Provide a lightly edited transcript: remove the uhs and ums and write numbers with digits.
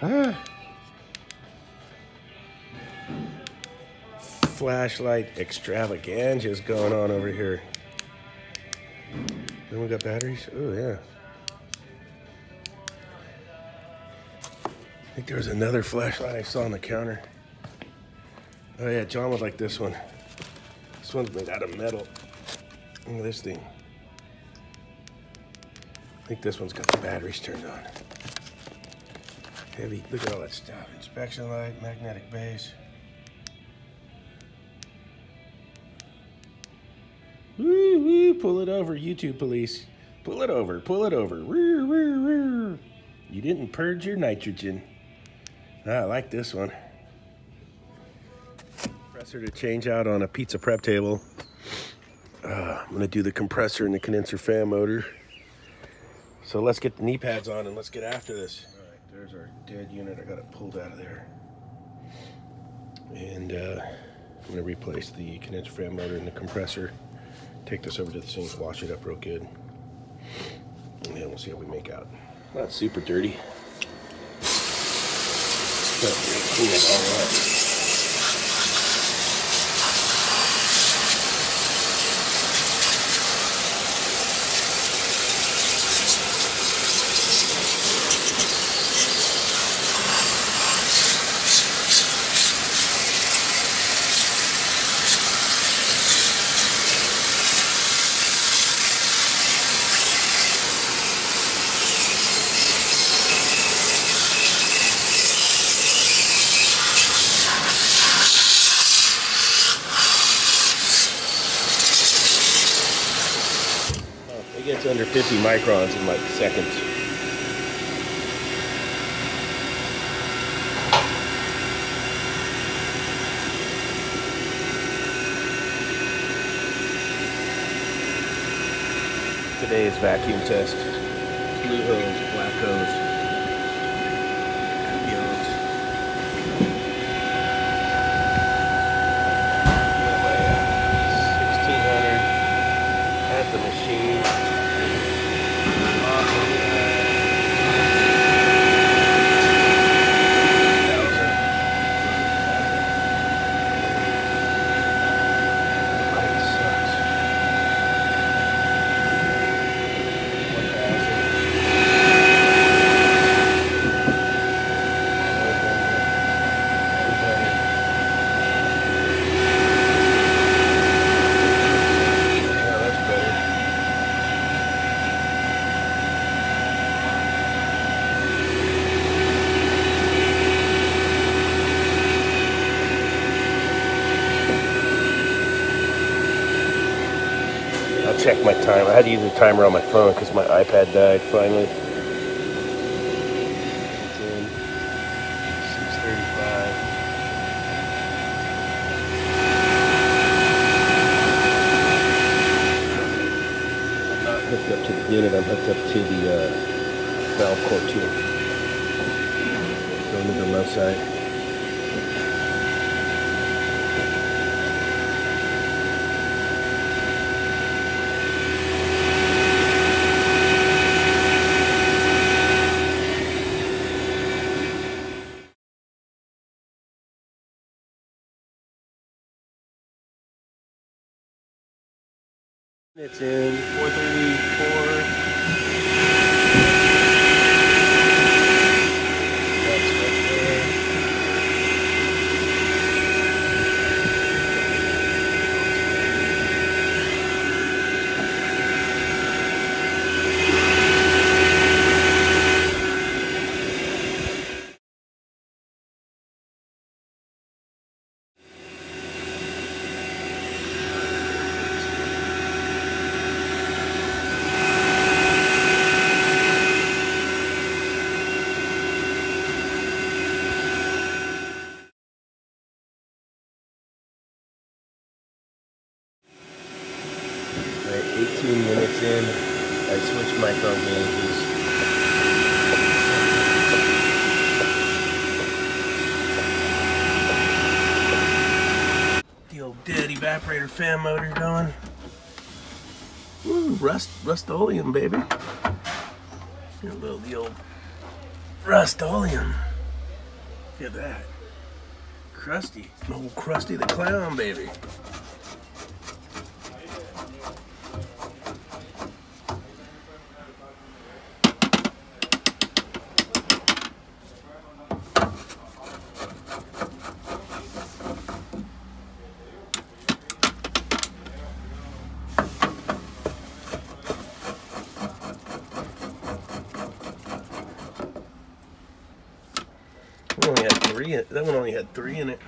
Ah. Flashlight extravaganza's going on over here. Then we got batteries. Oh yeah. I think there was another flashlight I saw on the counter. Oh yeah, John would like this one. This one's made out of metal. Look at this thing. I think this one's got the batteries turned on. Heavy, look at all that stuff. Inspection light, magnetic base. Woo woo, pull it over, YouTube police. Pull it over, pull it over. Woo, woo, woo. You didn't purge your nitrogen. I like this one. Compressor to change out on a pizza prep table. I'm gonna do the compressor and the condenser fan motor. So let's get the knee pads on and let's get after this. All right, there's our dead unit. I got it pulled out of there. And I'm gonna replace the condenser fan motor and the compressor. Take this over to the sink, wash it up real good. And then we'll see how we make out. Not super dirty. But clean it all up. It gets under 50 microns in like seconds. Today's vacuum test. Blue hose, black hose. Yellows. 1600 at the machine. Check my time. I had to use the timer on my phone because my iPad died finally. 6:35. I'm not hooked up to the unit. I'm hooked up to the valve core too. Going to the left side. It's in 434. That's right there. Right, 18 minutes in, I switched micron gauges. The old dead evaporator fan motor going. Ooh, Rust-Oleum, baby. The old Rust-Oleum. Look at that. Krusty. Oh, Krusty the Clown, baby. Only had 3 in it. That one only had 3 in it.